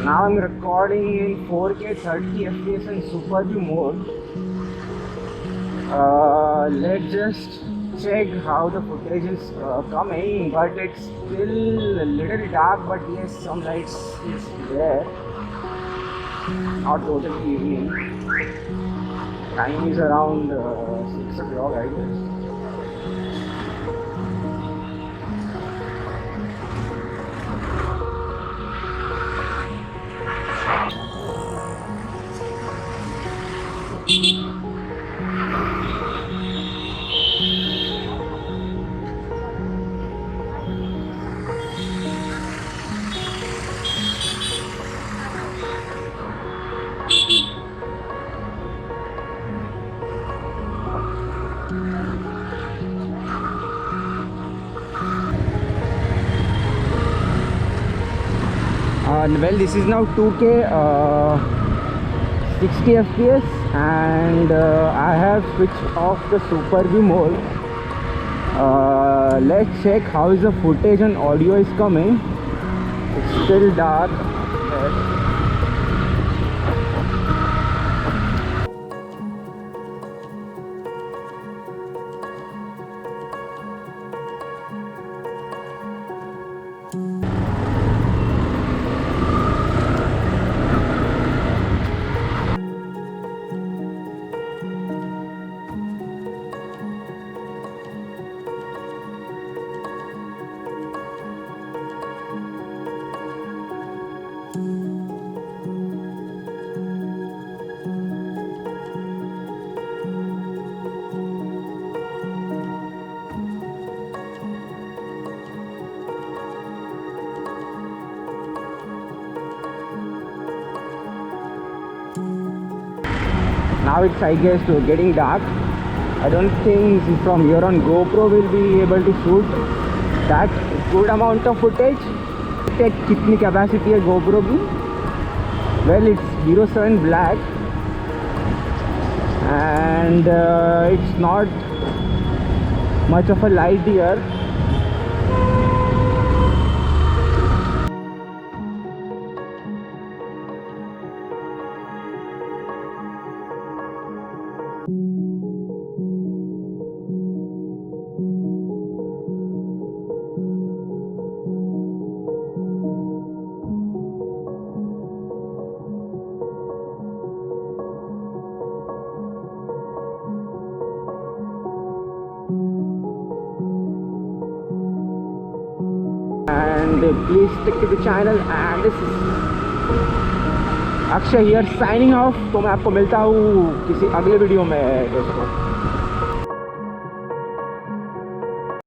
now I'm recording in 4K 30 FPS in Super View mode. Let's just check how the footage is coming, but it's still a little dark, but yes, some lights is there. Not totally evening. Time is around 6 o'clock, I guess. Well, this is now 2K 60 FPS, and I have switched off the Super View mode. Let's check how is the footage and audio is coming. It's still dark. Now it's, I guess, getting dark. I don't think from here on GoPro will be able to shoot that good amount of footage. Check kitni capacity है GoPro की. Well, it's 07 black, and it's not much of a light here. And please stick to the channel, and this is Akshay here signing off. तो मैं आपको मिलता हूँ किसी अगले video में दोस्तों.